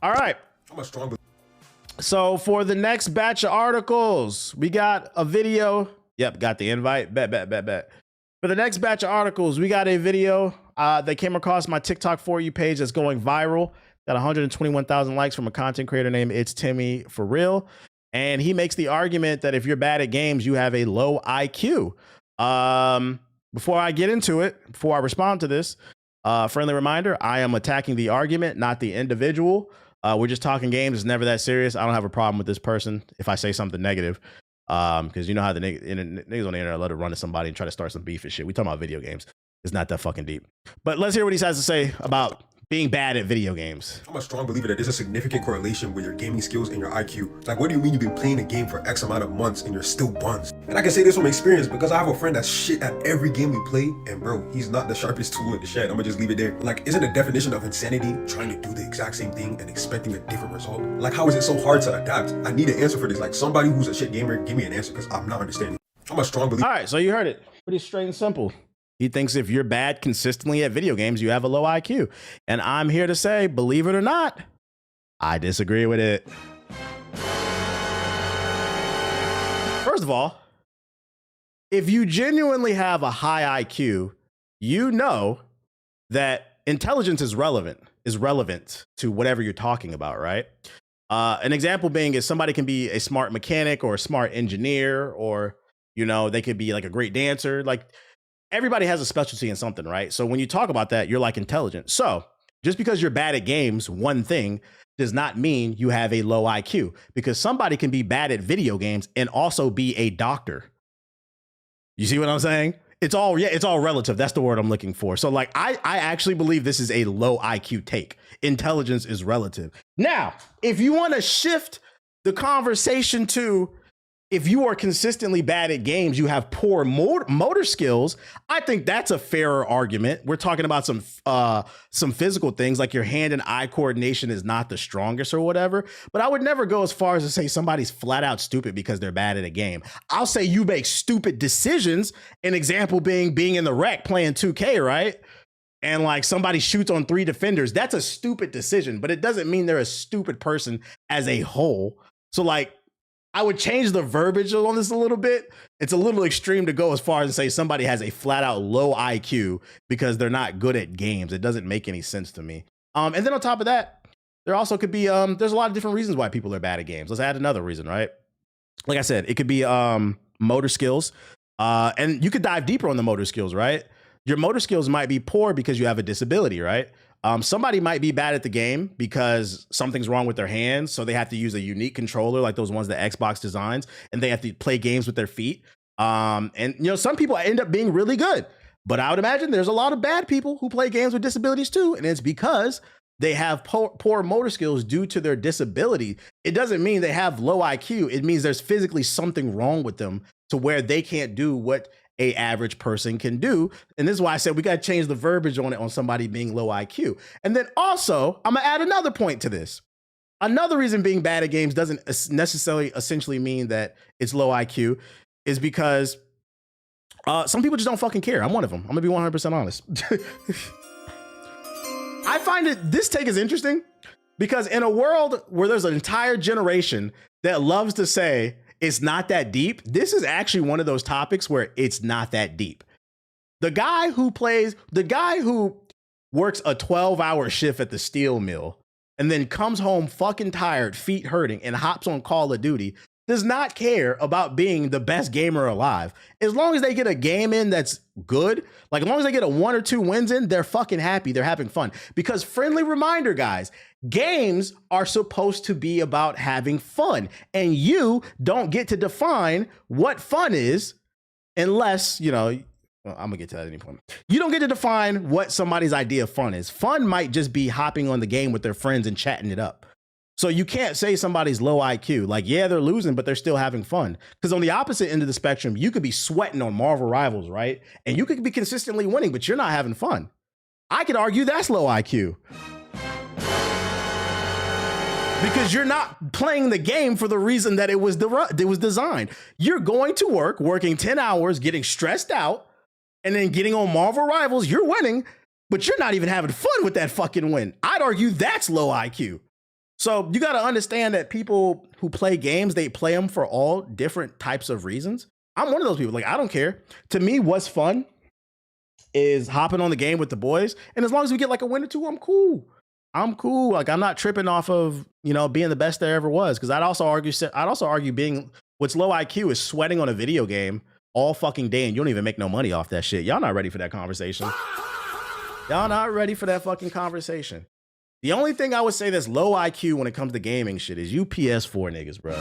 All right. I'm a strong. So for the next batch of articles, we got a video. Yep, got the invite. Bet. For the next batch of articles, we got a video that came across my TikTok For You page that's going viral. Got 121,000 likes from a content creator named It's Timmy For Real. And he makes the argument that if you're bad at games, you have a low IQ. Before I get into it, before I respond to this, friendly reminder, I am attacking the argument, not the individual. We're just talking games. It's never that serious. I don't have a problem with this person if I say something negative. Because you know how the niggas on the internet let it run to somebody and try to start some beef and shit. We talking about video games. It's not that fucking deep. But let's hear what he has to say about being bad at video games. I'm a strong believer that there's a significant correlation with your gaming skills and your IQ. Like, what do you mean you've been playing a game for X amount of months and you're still buns? And I can say this from experience because I have a friend that's shit at every game we play, and bro, he's not the sharpest tool in the shed. I'm gonna just leave it there. Like, isn't the definition of insanity trying to do the exact same thing and expecting a different result? Like, how is it so hard to adapt? I need an answer for this. Like, somebody who's a shit gamer, give me an answer because I'm not understanding. I'm a strong believer. All right, so you heard it. Pretty straight and simple. He thinks if you're bad consistently at video games, you have a low IQ. And I'm here to say, believe it or not, I disagree with it. First of all, if you genuinely have a high IQ, you know that intelligence is relevant to whatever you're talking about, right? An example being is somebody can be a smart mechanic or a smart engineer, or, you know, they could be like a great dancer. Like, everybody has a specialty in something, right? So when you talk about that, you're like intelligent. So just because you're bad at games, one thing does not mean you have a low IQ, because somebody can be bad at video games and also be a doctor. You see what I'm saying? It's all relative. That's the word I'm looking for. So like, I actually believe this is a low IQ take. Intelligence is relative. Now, if you want to shift the conversation to, if you are consistently bad at games, you have poor motor skills, I think that's a fairer argument. We're talking about some physical things, like your hand and eye coordination is not the strongest or whatever. But I would never go as far as to say somebody's flat out stupid because they're bad at a game. I'll say you make stupid decisions. An example being in the rec playing 2K, right? And like somebody shoots on 3 defenders. That's a stupid decision, but it doesn't mean they're a stupid person as a whole. So like, I would change the verbiage on this a little bit. It's a little extreme to go as far as to say somebody has a flat out low IQ because they're not good at games. It doesn't make any sense to me. And then on top of that, there also could be, there's a lot of different reasons why people are bad at games. Let's add another reason, right? Like I said, it could be motor skills. And you could dive deeper on the motor skills, right? Your motor skills might be poor because you have a disability, right? Somebody might be bad at the game because something's wrong with their hands, so they have to use a unique controller like those ones that Xbox designs, and they have to play games with their feet. And you know, some people end up being really good, but I would imagine there's a lot of bad people who play games with disabilities too, and it's because they have poor motor skills due to their disability. It doesn't mean they have low IQ. It means there's physically something wrong with them to where they can't do what a average person can do. And this is why I said we got to change the verbiage on it, on somebody being low IQ. And then also, I'm gonna add another point to this. Another reason being bad at games doesn't necessarily essentially mean that it's low IQ is because some people just don't fucking care. I'm one of them. I'm gonna be 100% honest. I find this take is interesting because in a world where there's an entire generation that loves to say it's not that deep, this is actually one of those topics where it's not that deep. The guy who works a 12-hour shift at the steel mill and then comes home fucking tired, feet hurting, and hops on Call of Duty does not care about being the best gamer alive. As long as they get a game in that's good, like as long as they get a 1 or 2 wins in, they're fucking happy. They're having fun. Because friendly reminder, guys, games are supposed to be about having fun. And you don't get to define what fun is unless, you know, well, I'm gonna get to that at any point. You don't get to define what somebody's idea of fun is. Fun might just be hopping on the game with their friends and chatting it up. So you can't say somebody's low IQ. Like, yeah, they're losing, but they're still having fun. Because on the opposite end of the spectrum, you could be sweating on Marvel Rivals, right? And you could be consistently winning, but you're not having fun. I could argue that's low IQ. Because you're not playing the game for the reason that it was designed. You're going to work, working 10 hours, getting stressed out, and then getting on Marvel Rivals, you're winning, but you're not even having fun with that fucking win. I'd argue that's low IQ. So you got to understand that people who play games, they play them for all different types of reasons. I'm one of those people. Like, I don't care. To me, what's fun is hopping on the game with the boys. And as long as we get like a win or two, I'm cool. I'm cool. Like, I'm not tripping off of, being the best there ever was. Cause I'd also argue being what's low IQ is sweating on a video game all fucking day and you don't even make no money off that shit. Y'all not ready for that conversation. Y'all not ready for that fucking conversation. The only thing I would say that's low IQ when it comes to gaming shit is you PS4 niggas, bro.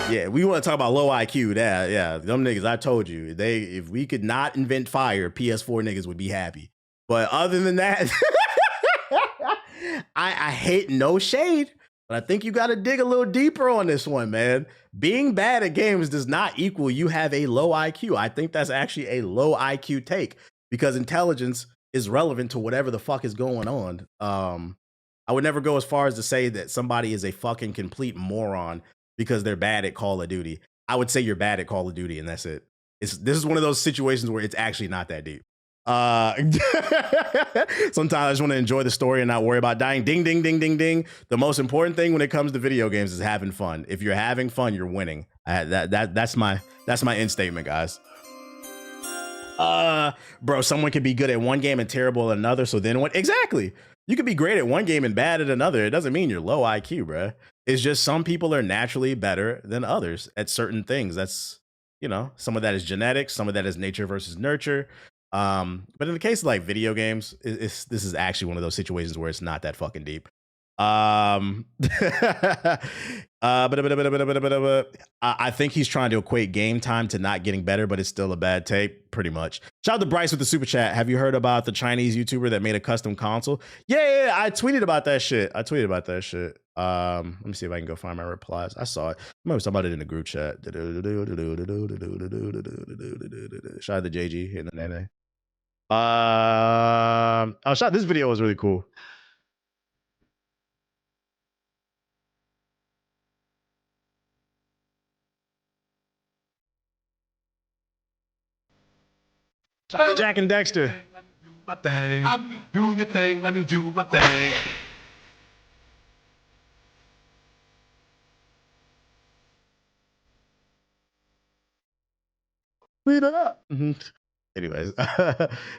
Yeah, we want to talk about low IQ. Yeah, them niggas, I told you, if we could not invent fire, PS4 niggas would be happy. But other than that, I hate no shade, but I think you got to dig a little deeper on this one, man. Being bad at games does not equal you have a low IQ. I think that's actually a low IQ take because intelligence is relevant to whatever the fuck is going on. I would never go as far as to say that somebody is a fucking complete moron because they're bad at Call of Duty. I would say you're bad at Call of Duty and that's it. This is one of those situations where it's actually not that deep. Sometimes I just want to enjoy the story and not worry about dying. Ding, ding, ding, ding, ding. The most important thing when it comes to video games is having fun. If you're having fun, you're winning. That's my end statement, guys. Bro, someone could be good at one game and terrible at another. So then what? Exactly. You could be great at one game and bad at another. It doesn't mean you're low IQ, bro. It's just some people are naturally better than others at certain things. That's, some of that is genetics, some of that is nature versus nurture. But in the case of like video games, this is actually one of those situations where it's not that fucking deep. I think he's trying to equate game time to not getting better, but it's still a bad take, pretty much. Shout out to Bryce with the super chat. Have you heard about the Chinese YouTuber that made a custom console? Yeah, I tweeted about that shit. Let me see if I can go find my replies. I saw it. I remember somebody in the group chat. Shout out to JG hitting the nene. This video was really cool. Jack and Dexter. My thing. I'm doing your thing. Let me do my thing. Speed it up. Anyways,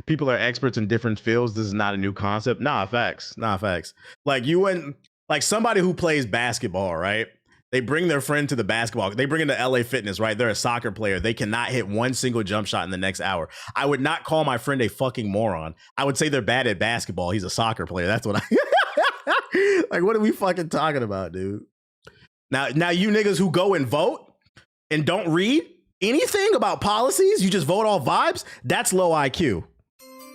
people are experts in different fields. This is not a new concept. Nah, facts. Like somebody who plays basketball, right? They bring their friend to the basketball. They bring in the LA Fitness, right? They're a soccer player. They cannot hit one single jump shot in the next hour. I would not call my friend a fucking moron. I would say they're bad at basketball. He's a soccer player. That's what I like. What are we fucking talking about, dude? Now you niggas who go and vote and don't read anything about policies, you just vote off vibes. That's low IQ.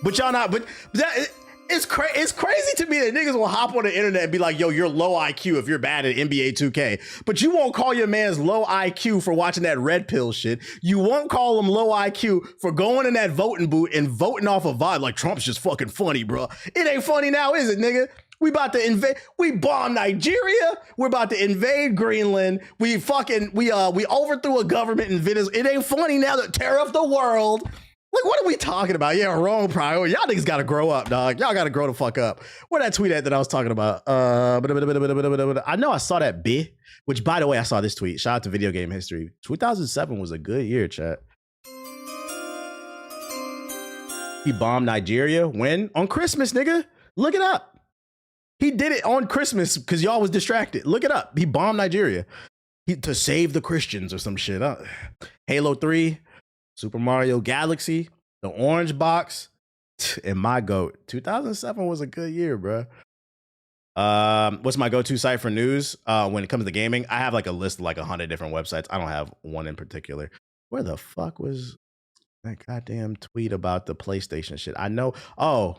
But y'all not. But that. It's crazy to me that niggas will hop on the internet and be like, yo, you're low IQ if you're bad at NBA 2K. But you won't call your man's low IQ for watching that red pill shit. You won't call him low IQ for going in that voting booth and voting off a vibe like Trump's just fucking funny, bro. It ain't funny now, is it, nigga? We about to invade. We bomb Nigeria. We're about to invade Greenland. We overthrew a government in Venezuela. It ain't funny now to tear up the world. Like, what are we talking about? Yeah, wrong priority. Y'all niggas got to grow up, dog. Y'all got to grow the fuck up. Where that tweet at that I was talking about? I know I saw that bit, which, by the way, I saw this tweet. Shout out to Video Game History. 2007 was a good year, chat. He bombed Nigeria. When? On Christmas, nigga. Look it up. He did it on Christmas because y'all was distracted. Look it up. He bombed Nigeria to save the Christians or some shit. Halo 3. Super Mario Galaxy, the Orange Box, and my GOAT. 2007 was a good year, bro. What's my go-to site for news when it comes to gaming? I have like a list of like 100 different websites. I don't have one in particular. Where the fuck was that goddamn tweet about the PlayStation shit? I know. Oh,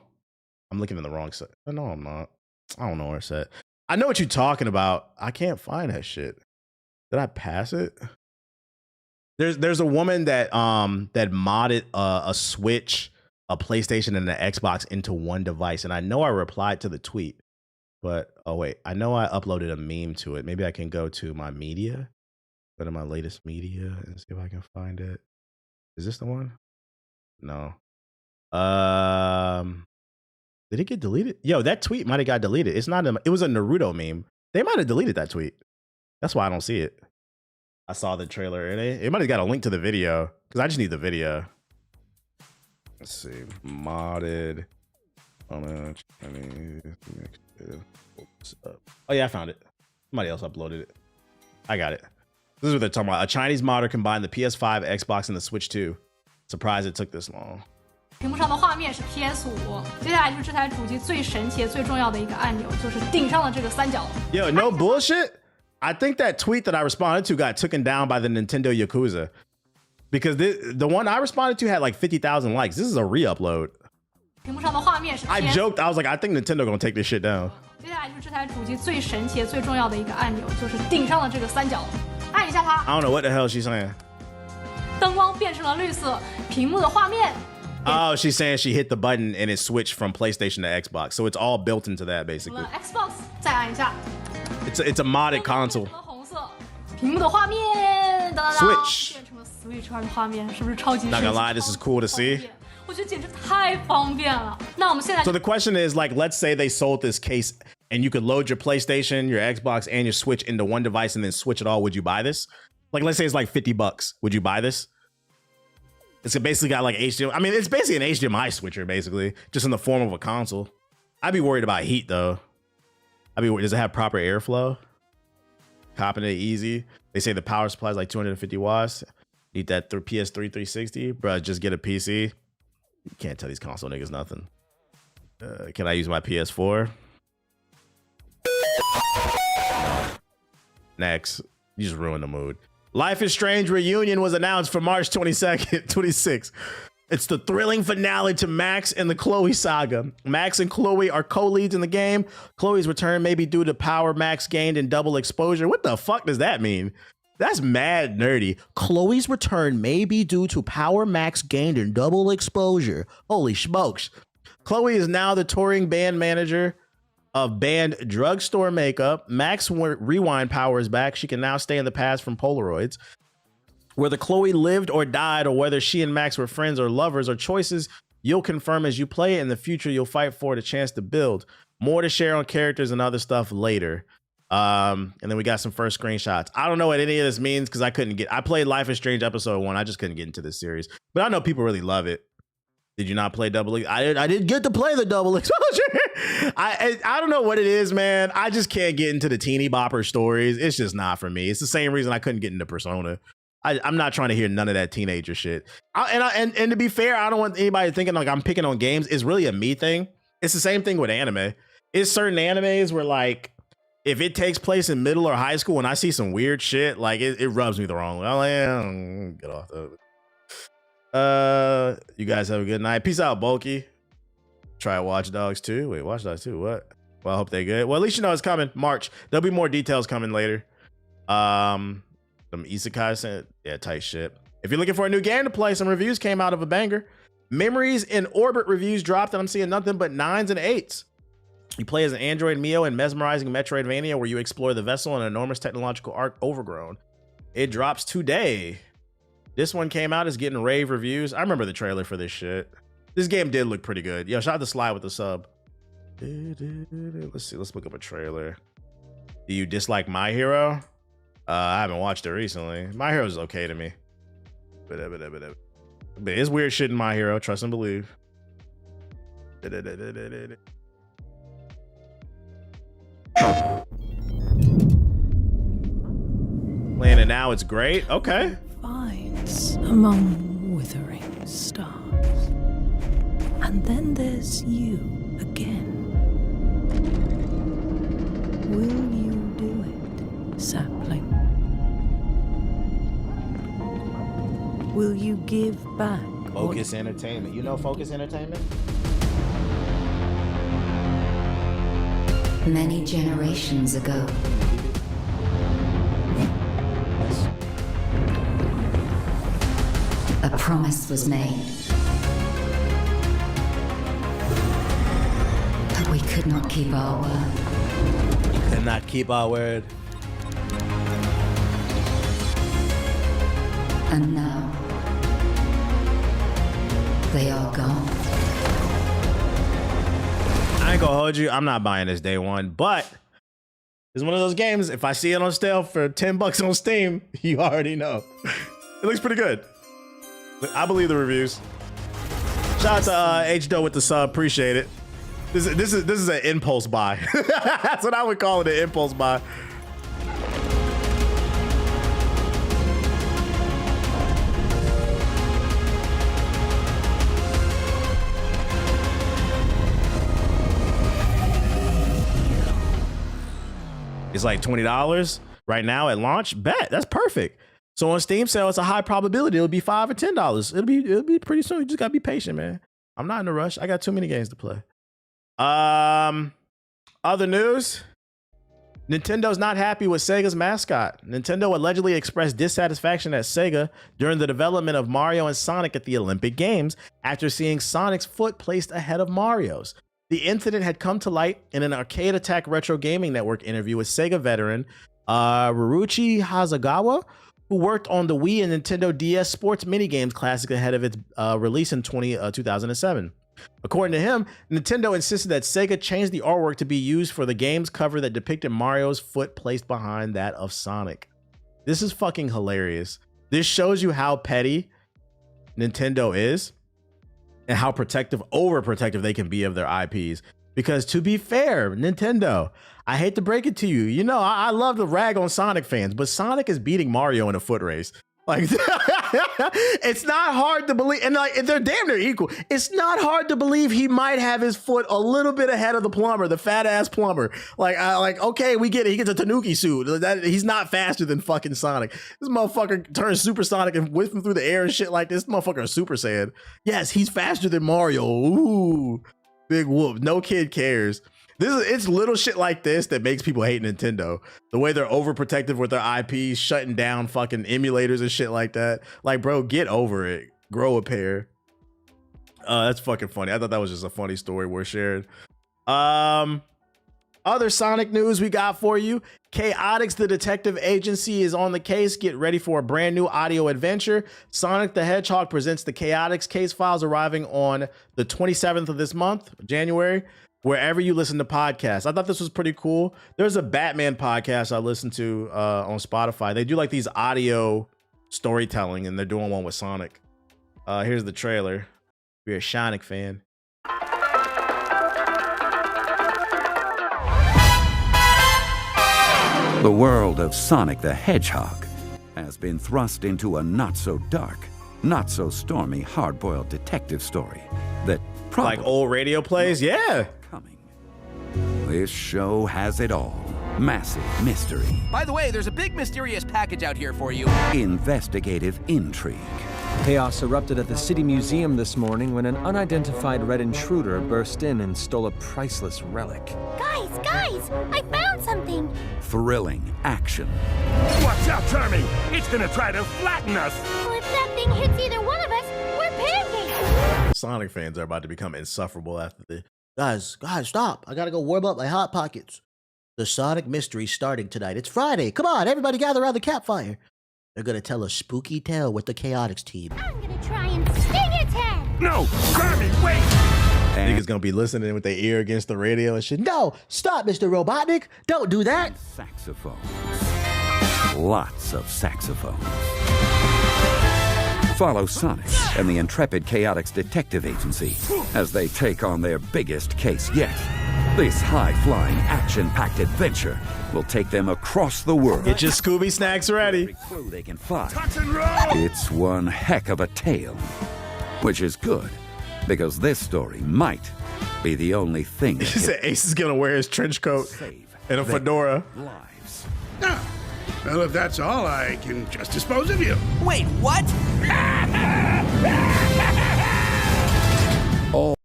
I'm looking in the wrong site. No, I'm not. I don't know where it's at. I know what you're talking about. I can't find that shit. Did I pass it? There's a woman that modded a Switch, a PlayStation, and an Xbox into one device, and I know I replied to the tweet, but oh wait, I know I uploaded a meme to it. Maybe I can go to my media, go to my latest media, and see if I can find it. Is this the one? No. Did it get deleted? Yo, that tweet might have got deleted. It's not. It was a Naruto meme. They might have deleted that tweet. That's why I don't see it. I saw the trailer and it might have got a link to the video because I just need the video. Let's see. Modded. Oh yeah, I found it. Somebody else uploaded it. I got it. This is what they're talking about. A Chinese modder combined the PS5, Xbox, and the Switch 2. Surprised it took this long. 屏幕上的画面是 PS5，接下来就是这台主机最神奇、最重要的一个按钮，就是顶上的这个三角。Yo, no bullshit. I think that tweet that I responded to got taken down by the Nintendo Yakuza because the one I responded to had like 50,000 likes. This is a re-upload. 屏幕上的画面是 I joked. I was like, I think Nintendo gonna take this shit down. 接下来就是这台主机最神奇、最重要的一个按钮，就是顶上的这个三角，按一下它。I don't know what the hell she's saying. 灯光变成了绿色，屏幕的画面。Oh, she's saying she hit the button and it switched from PlayStation to Xbox. So it's all built into that basically. Xbox 再按一下。It's a modded console. 红色，屏幕的画面。Switch 变成了 Switch 2的画面，是不是超级？ Not gonna lie, this is cool to see. 我觉得简直太方便了。那我们现在 So the question is like, let's say they sold this case and you could load your PlayStation, your Xbox, and your Switch into one device and then switch it all. Would you buy this? Like, let's say it's like $50. Would you buy this? It's basically got like HDMI. I mean, it's basically an HDMI switcher, basically, just in the form of a console. I'd be worried about heat, though. I'd be worried. Does it have proper airflow? Copping it easy. They say the power supply is like 250 watts. Need that through PS3 360. Bruh, just get a PC. You can't tell these console niggas nothing. Can I use my PS4? No. Next. You just ruined the mood. Life is Strange Reunion was announced for March 22nd, 26. It's the thrilling finale to Max and the Chloe saga. Max and Chloe are co-leads in the game. Chloe's return may be due to power Max gained in double exposure. What the fuck does that mean? That's mad nerdy. Chloe's return may be due to power Max gained in double exposure. Holy smokes. Chloe is now the touring band manager of band Drugstore Makeup. Max rewind power is back. She can now stay in the past from Polaroids. Whether Chloe lived or died, or whether she and Max were friends or lovers, or choices you'll confirm as you play. In the future, you'll fight for the chance to build. More to share on characters and other stuff later. And then we got some first screenshots. I don't know what any of this means because I played Life is Strange episode 1. I just couldn't get into this series, but I know people really love it. Did you not play Double X? I didn't get to play the Double Exposure. I don't know what it is, man. I just can't get into the teeny bopper stories. It's just not for me. It's the same reason I couldn't get into Persona. I'm not trying to hear none of that teenager shit. And to be fair, I don't want anybody thinking like I'm picking on games. It's really a me thing. It's the same thing with anime. It's certain animes where like, if it takes place in middle or high school and I see some weird shit, like it rubs me the wrong way. I'm like, get off of it. You guys have a good night. Peace out, Bulky. Try Watch Dogs 2. Wait, Watch Dogs 2, what? Well, I hope they're good. Well, at least you know it's coming. March. There'll be more details coming later. Some isekai sent. Yeah, tight shit. If you're looking for a new game to play, some reviews came out of a banger. Memories in Orbit reviews dropped, and I'm seeing nothing but 9s and 8s. You play as an android Mio in mesmerizing Metroidvania where you explore the vessel in an enormous technological arc, Overgrown. It drops today. This one came out, is getting rave reviews. I remember the trailer for this shit. This game did look pretty good. Yo, shout out to Sly with the sub. Let's see, let's look up a trailer. Do you dislike My Hero? I haven't watched it recently. My Hero's okay to me. But it's weird shit in My Hero, trust and believe. Playing it now, it's great. Okay. Finds among withering stars. And then there's you again. Will you do it, sapling? Will you give back? Focus Entertainment. You know Focus Entertainment? Many generations ago, a promise was made. But we could not keep our word. We could not keep our word. And now, they are gone. I ain't gonna hold you. I'm not buying this day one, but it's one of those games. If I see it on sale for $10 on Steam, you already know. It looks pretty good. I believe the reviews. Shout out to H-Do with the sub. Appreciate it. This is an impulse buy. That's what I would call it, an impulse buy. It's like $20 right now at launch. Bet, that's perfect. So on Steam sale, it's a high probability it'll be $5 or $10. It'll be pretty soon. You just gotta be patient, man. I'm not in a rush. I got too many games to play. Other news. Nintendo's not happy with Sega's mascot. Nintendo allegedly expressed dissatisfaction at Sega during the development of Mario and Sonic at the Olympic Games after seeing Sonic's foot placed ahead of Mario's. The incident had come to light in an Arcade Attack Retro Gaming Network interview with Sega veteran Rurouni Hasegawa, who worked on the Wii and Nintendo DS Sports Minigames Classic ahead of its release in 2007. According to him, Nintendo insisted that Sega changed the artwork to be used for the game's cover that depicted Mario's foot placed behind that of Sonic. This is fucking hilarious. This shows you how petty Nintendo is and how overprotective they can be of their IPs. Because to be fair, Nintendo, I hate to break it to you. You know, I love to rag on Sonic fans, but Sonic is beating Mario in a foot race. Like, it's not hard to believe, and like they're damn near equal. It's not hard to believe he might have his foot a little bit ahead of the plumber, the fat ass plumber. Like, okay, we get it. He gets a Tanuki suit. He's not faster than fucking Sonic. This motherfucker turns Supersonic and whips him through the air and shit like this. Motherfucker is Super Saiyan. Yes, he's faster than Mario. Ooh, big whoop. No kid cares. It's little shit like this that makes people hate Nintendo. The way they're overprotective with their IPs, shutting down fucking emulators and shit like that. Like, bro, get over it. Grow a pair. That's fucking funny. I thought that was just a funny story worth sharing. Other Sonic news we got for you. Chaotix, the detective agency, is on the case. Get ready for a brand new audio adventure. Sonic the Hedgehog presents the Chaotix case files, arriving on the 27th of this month, January, wherever you listen to podcasts. I thought this was pretty cool. There's a Batman podcast I listen to on Spotify. They do like these audio storytelling, and they're doing one with Sonic. Here's the trailer. If you're a Sonic fan. The world of Sonic the Hedgehog has been thrust into a not-so-dark, not-so-stormy, hard-boiled detective story that probably... Like old radio plays? Yeah. Coming. This show has it all. Massive mystery. By the way, there's a big mysterious package out here for you. Investigative intrigue. Chaos erupted at the City Museum this morning when an unidentified red intruder burst in and stole a priceless relic. Guys, I found something. Thrilling action. Watch out, Charmy! It's gonna try to flatten us! Well, if that thing hits either one of us, we're pancakes. Sonic fans are about to become insufferable after this. Guys, stop. I gotta go warm up my Hot Pockets. The Sonic mystery's starting tonight. It's Friday. Come on, everybody gather around the campfire. They're gonna tell a spooky tale with the Chaotix team. I'm gonna try and sting its head. No! Charmy, wait! Niggas gonna be listening with their ear against the radio and shit. No, stop, Mr. Robotnik. Don't do that. Saxophones. Lots of saxophones. Follow Sonic and the intrepid Chaotix detective agency as they take on their biggest case yet. This high-flying, action-packed adventure will take them across the world. Get your Scooby snacks ready. Every clue they can find. Touch and roll! It's one heck of a tale, which is good, because this story might be the only thing that He said Ace is gonna wear his trench coat save and a their fedora. lives. Ah, well, if that's all, I can just dispose of you. Wait, what?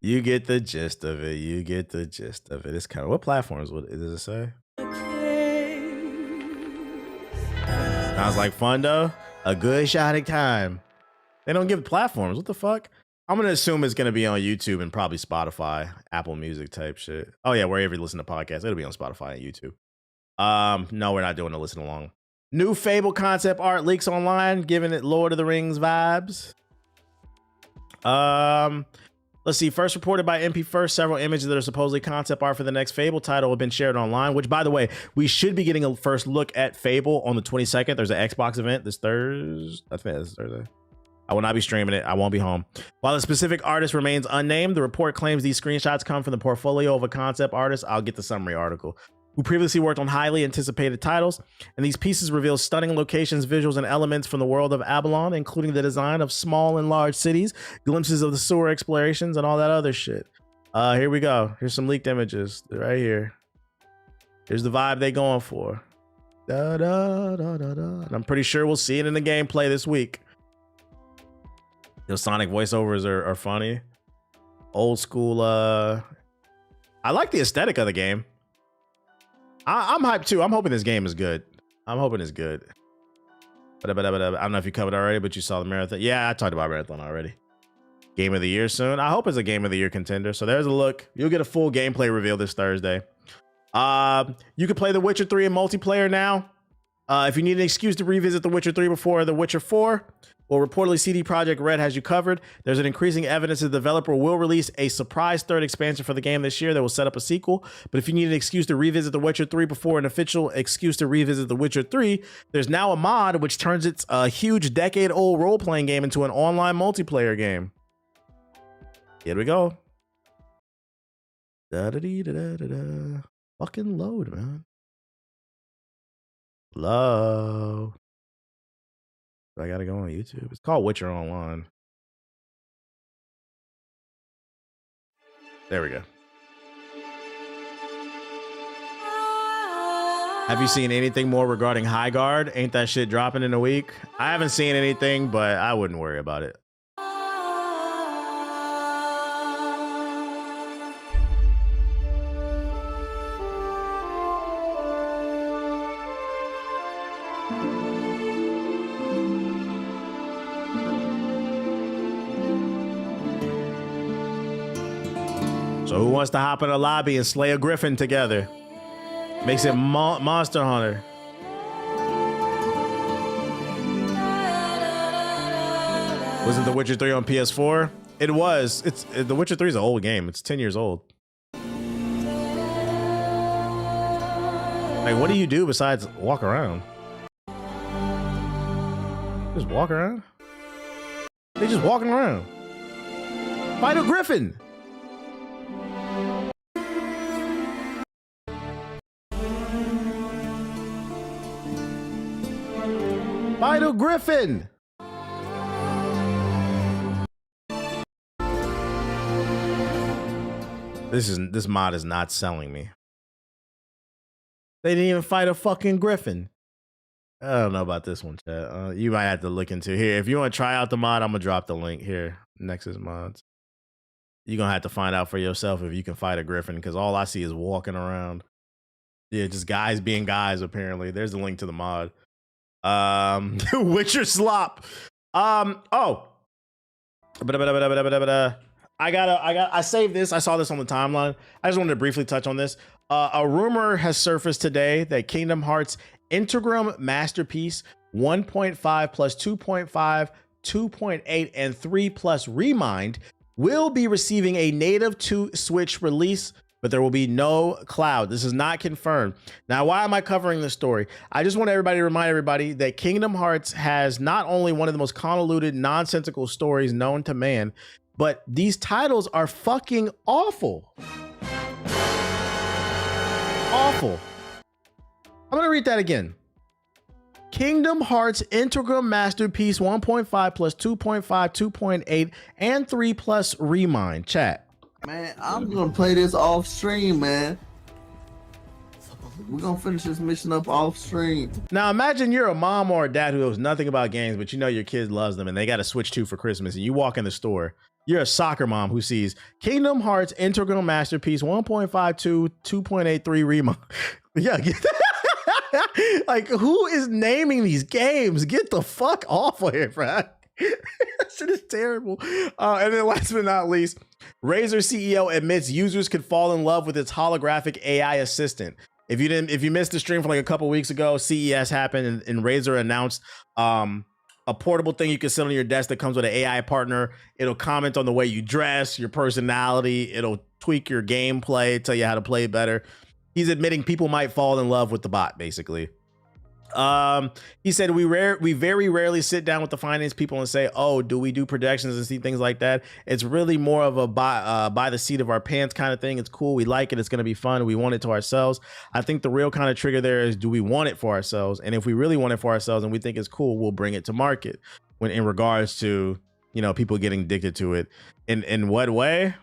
You get the gist of it. You get the gist of it. It's kind of, what platforms does it say? Sounds like fun though. A good Sonic time. They don't give platforms. What the fuck? I'm gonna assume it's gonna be on YouTube and probably Spotify, Apple Music type shit. Oh yeah, wherever you listen to podcasts, it'll be on Spotify and YouTube. No, we're not doing a listen along. New Fable concept art leaks online, giving it Lord of the Rings vibes. Let's see. First reported by MP First, several images that are supposedly concept art for the next Fable title have been shared online, which, by the way, we should be getting a first look at Fable on the 22nd. There's an Xbox event this Thursday. I think it's Thursday. I will not be streaming it. I won't be home. While the specific artist remains unnamed, the report claims these screenshots come from the portfolio of a concept artist. I'll get the summary article. Who previously worked on highly anticipated titles, and these pieces reveal stunning locations, visuals, and elements from the world of Avalon, including the design of small and large cities, glimpses of the sewer explorations, and all that other shit. Here we go. Here's some leaked images right here. Here's the vibe they going for. Da, da, da, da, da. And I'm pretty sure we'll see it in the gameplay this week. Those Sonic voiceovers are funny. Old school. I like the aesthetic of the game. I'm hyped too. I'm hoping this game is good. I'm hoping it's good. But I don't know if you covered it already, but you saw the marathon. Yeah, I talked about marathon already. Game of the year soon. I hope it's a game of the year contender. So there's a look. You'll get a full gameplay reveal this Thursday. You can play The Witcher 3 in multiplayer now. If you need an excuse to revisit The Witcher 3 before The Witcher 4, well, reportedly CD Projekt Red has you covered. There's an increasing evidence that the developer will release a surprise third expansion for the game this year that will set up a sequel. But if you need an excuse to revisit The Witcher 3 before an official excuse to revisit The Witcher 3, there's now a mod which turns its huge decade-old role-playing game into an online multiplayer game. Here we go. Da-da-dee-da-da-da-da. Fucking load, man. Low. I gotta go on YouTube. It's called Witcher Online. There we go. Have you seen anything more regarding High Guard? Ain't that shit dropping in a week? I haven't seen anything, but I wouldn't worry about it. So who wants to hop in a lobby and slay a griffin together? Makes it Monster Hunter. Wasn't The Witcher 3 on PS4? It was. The Witcher 3 is an old game. It's 10 years old. Like, what do you do besides walk around? Just walk around? They just walking around. Fight a griffin. Vital Griffin. This mod is not selling me. They didn't even fight a fucking griffin. I don't know about this one, chat. You might have to look into here. If you want to try out the mod, I'm gonna drop the link here. Nexus Mods. You're gonna have to find out for yourself if you can fight a griffin, because all I see is walking around. Yeah, just guys being guys, apparently. There's the link to the mod. Witcher Slop. I saved this. I saw this on the timeline. I just wanted to briefly touch on this. A rumor has surfaced today that Kingdom Hearts Integrum Masterpiece 1.5 plus 2.5, 2.8, and 3 plus Remind will be receiving a native to Switch release, but there will be no cloud. This is not confirmed. Now, why am I covering this story? I just want everybody to remind everybody that Kingdom Hearts has not only one of the most convoluted, nonsensical stories known to man, but these titles are fucking awful. Awful. I'm gonna read that again. Kingdom Hearts Integral Masterpiece 1.5 plus 2.5, 2.8, and 3 plus Remind. Chat. Man, I'm gonna play this off stream, man. We're gonna finish this mission up off stream. Now imagine you're a mom or a dad who knows nothing about games, but you know your kid loves them and they got a Switch 2 for Christmas, and you walk in the store. You're a soccer mom who sees Kingdom Hearts Integral Masterpiece 1.52, 2.83 Remind. Yeah, like, who is naming these games? Get the fuck off of here, bro. That shit is terrible. And then last but not least, Razer CEO admits users could fall in love with its holographic AI assistant. If you missed the stream from like a couple weeks ago, CES happened and Razer announced a a portable thing you can sit on your desk that comes with an AI partner. It'll comment on the way you dress, your personality. It'll tweak your gameplay, tell you how to play better. He's admitting people might fall in love with the bot, basically. He said we very rarely sit down with the finance people and say, oh, do we do projections and see things like that? It's really more of a buy the seat of our pants kind of thing. It's cool. We like it. It's going to be fun. We want it to ourselves. I think the real kind of trigger there is, do we want it for ourselves? And if we really want it for ourselves and we think it's cool, we'll bring it to market. When in regards to, you know, people getting addicted to it, in what way?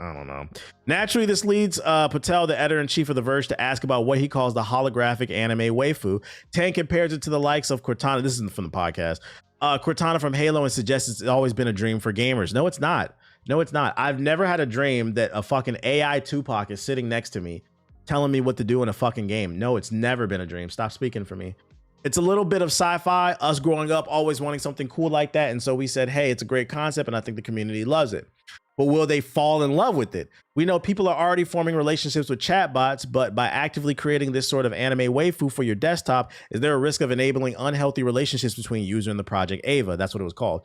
I don't know. Naturally, this leads Patel, the editor-in-chief of The Verge, to ask about what he calls the holographic anime waifu. Tan compares it to the likes of Cortana. This isn't from the podcast. Cortana from Halo, and suggests it's always been a dream for gamers. No, it's not. No, it's not. I've never had a dream that a fucking AI Tupac is sitting next to me telling me what to do in a fucking game. No, it's never been a dream. Stop speaking for me. It's a little bit of sci-fi, us growing up always wanting something cool like that. And so we said, hey, it's a great concept and I think the community loves it. But will they fall in love with it? We know people are already forming relationships with chatbots, but by actively creating this sort of anime waifu for your desktop, is there a risk of enabling unhealthy relationships between user and the project Ava? That's what it was called.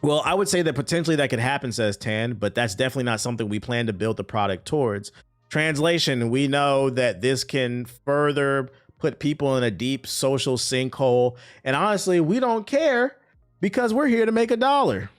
Well, I would say that potentially that could happen, says Tan, but that's definitely not something we plan to build the product towards. Translation, we know that this can further put people in a deep social sinkhole. And honestly, we don't care because we're here to make $1.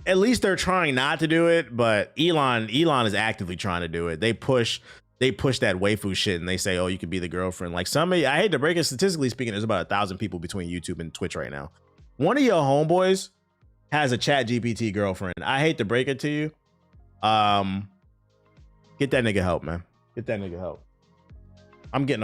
At least they're trying not to do it, but Elon is actively trying to do it. They push that waifu shit and they say, oh, you could be the girlfriend. Like somebody, I hate to break it, statistically speaking, there's about 1,000 people between YouTube and Twitch right now. One of your homeboys has a ChatGPT girlfriend. I hate to break it to you. Get that nigga help, man. Get that nigga help. I'm getting